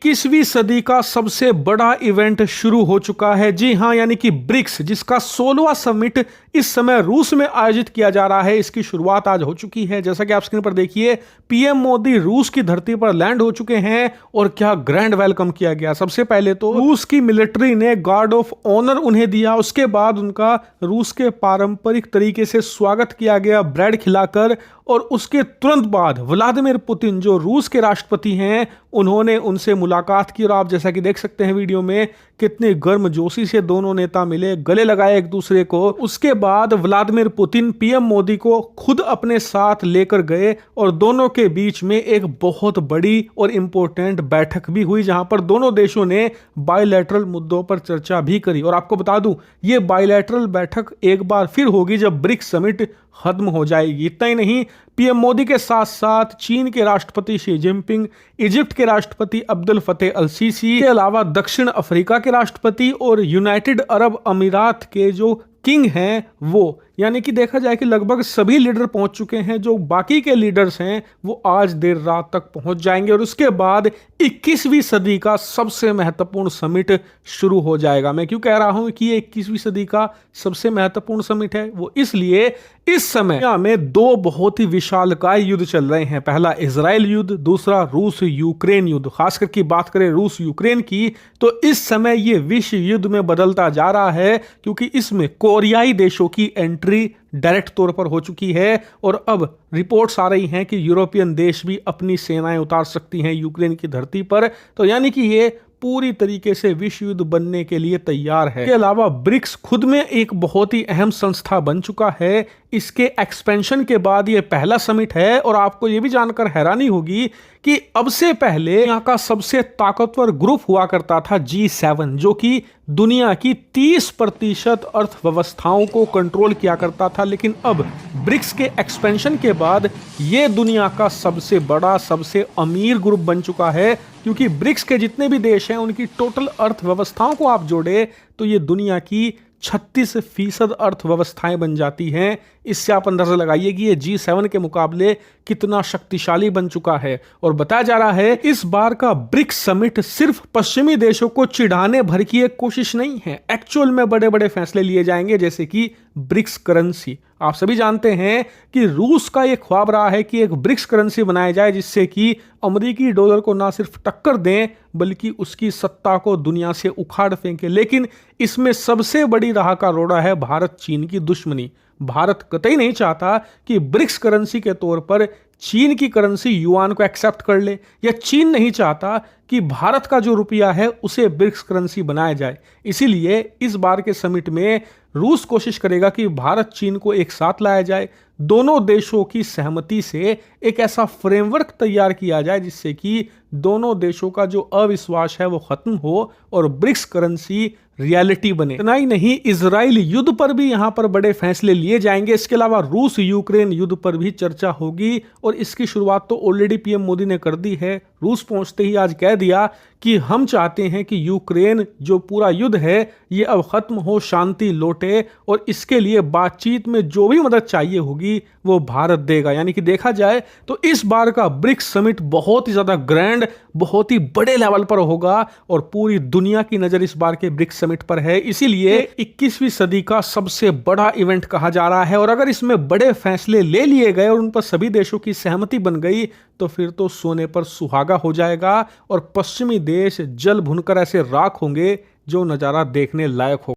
21वीं सदी का सबसे बड़ा इवेंट शुरू हो चुका है। जी हां, यानी कि ब्रिक्स, जिसका 16वां समिट इस समय रूस में आयोजित किया जा रहा है। इसकी शुरुआत आज हो चुकी है। जैसा कि आप स्क्रीन पर देखिए, पीएम मोदी रूस की धरती पर लैंड हो चुके हैं और क्या ग्रैंड वेलकम किया गया। सबसे पहले तो रूस की मिलिट्री ने गार्ड ऑफ ऑनर उन्हें दिया। उसके बाद उनका रूस के पारंपरिक तरीके से स्वागत किया गया, ब्रेड खिलाकर। और उसके तुरंत बाद व्लादिमीर पुतिन, जो रूस के राष्ट्रपति हैं, उन्होंने उनसे मुलाकात की। और आप जैसा कि देख सकते हैं वीडियो में, कितनी गर्मजोशी से दोनों नेता मिले, गले लगाए एक दूसरे को। उसके बाद व्लादिमीर पुतिन पीएम मोदी को खुद अपने साथ लेकर गए और दोनों के बीच में एक बहुत बड़ी और इंपॉर्टेंट बैठक भी हुई, जहां पर दोनों देशों ने बायलैटरल मुद्दों पर चर्चा भी करी। और आपको बता दूं, ये बायलैटरल बैठक एक बार फिर होगी जब ब्रिक्स समिट खत्म हो जाएगी। इतना ही नहीं, पीएम मोदी के साथ साथ चीन के राष्ट्रपति शी जिनपिंग, इजिप्ट के राष्ट्रपति अब्दुल फतेह अल सीसी के अलावा दक्षिण अफ्रीका के राष्ट्रपति और यूनाइटेड अरब अमीरात के जो किंग हैं वो, यानी कि देखा जाए कि लगभग सभी लीडर पहुंच चुके हैं। जो बाकी के लीडर्स हैं वो आज देर रात तक पहुंच जाएंगे और उसके बाद 21वीं सदी का सबसे महत्वपूर्ण समिट शुरू हो जाएगा। मैं क्यों कह रहा हूं कि ये 21वीं सदी का सबसे महत्वपूर्ण समिट है? वो इसलिए, इस समय में दो बहुत ही विशालकाय युद्ध चल रहे हैं। पहला इजराइल युद्ध, दूसरा रूस यूक्रेन युद्ध। खासकर की बात करें रूस यूक्रेन की, तो इस समय ये विश्व युद्ध में बदलता जा रहा है, क्योंकि इसमें कोरियाई देशों की एंट्री डायरेक्ट तौर पर हो चुकी है। और अब रिपोर्ट्स आ रही हैं कि यूरोपियन देश भी अपनी सेनाएं उतार सकती हैं यूक्रेन की धरती पर। तो यानी कि ये पूरी तरीके से विश्व युद्ध बनने के लिए तैयार है। इसके अलावा ब्रिक्स खुद में एक बहुत ही अहम संस्था बन चुका है। इसके एक्सपेंशन के बाद ये पहला समिट है। और आपको ये भी जानकर हैरानी होगी कि अब से पहले यहाँ का सबसे ताकतवर ग्रुप हुआ करता था G7, जो कि दुनिया की 30% अर्थव्यवस्थाओं को कंट्रोल किया करता था। लेकिन अब ब्रिक्स के एक्सपेंशन के बाद ये दुनिया का सबसे बड़ा, सबसे अमीर ग्रुप बन चुका है, क्योंकि ब्रिक्स के जितने भी देश हैं उनकी टोटल अर्थव्यवस्थाओं को आप जोड़े तो ये दुनिया की 36% अर्थव्यवस्थाएं बन जाती हैं। इससे आप अंदाजा लगाइए कि ये G7 के मुकाबले कितना शक्तिशाली बन चुका है। और बताया जा रहा है इस बार का ब्रिक्स समिट सिर्फ पश्चिमी देशों को चिढ़ाने भर की एक कोशिश नहीं है। एक्चुअल में बड़े बड़े फैसले लिए जाएंगे, जैसे कि ब्रिक्स करेंसी। आप सभी जानते हैं कि रूस का यह ख्वाब रहा है कि एक ब्रिक्स करेंसी बनाई जाए, जिससे कि अमेरिकी डॉलर को ना सिर्फ टक्कर दें बल्कि उसकी सत्ता को दुनिया से उखाड़ फेंके। लेकिन इसमें सबसे बड़ी राह का रोड़ा है भारत चीन की दुश्मनी। भारत कतई नहीं चाहता कि ब्रिक्स करेंसी के तौर पर चीन की करेंसी युआन को एक्सेप्ट कर ले, या चीन नहीं चाहता कि भारत का जो रुपया है उसे ब्रिक्स करेंसी बनाया जाए। इसीलिए इस बार के समिट में रूस कोशिश करेगा कि भारत चीन को एक साथ लाया जाए, दोनों देशों की सहमति से एक ऐसा फ्रेमवर्क तैयार किया जाए जिससे कि दोनों देशों का जो अविश्वास है वो खत्म हो और ब्रिक्स करेंसी रियलिटी बने। इतना ही नहीं, इजराइल युद्ध पर भी यहां पर बड़े फैसले लिए जाएंगे। इसके अलावा रूस यूक्रेन युद्ध पर भी चर्चा होगी और इसकी शुरुआत तो ऑलरेडी पीएम मोदी ने कर दी है। रूस पहुंचते ही आज कह दिया कि हम चाहते हैं कि यूक्रेन जो पूरा युद्ध है ये अब खत्म हो, शांति लौटे, और इसके लिए बातचीत में जो भी मदद चाहिए होगी वो भारत देगा। यानी कि देखा जाए तो इस बार का ब्रिक्स समिट बहुत ही ज्यादा ग्रैंड, बहुत ही बड़े लेवल पर होगा और पूरी दुनिया की नजर इस बार के ब्रिक्स समिट पर है। इसीलिए 21वीं सदी का सबसे बड़ा इवेंट कहा जा रहा है। और अगर इसमें बड़े फैसले ले लिए गए और उन पर सभी देशों की सहमति बन गई तो फिर तो सोने पर सुहागा हो जाएगा और पश्चिमी देश जल भुनकर ऐसे राख होंगे जो नजारा देखने लायक होगा।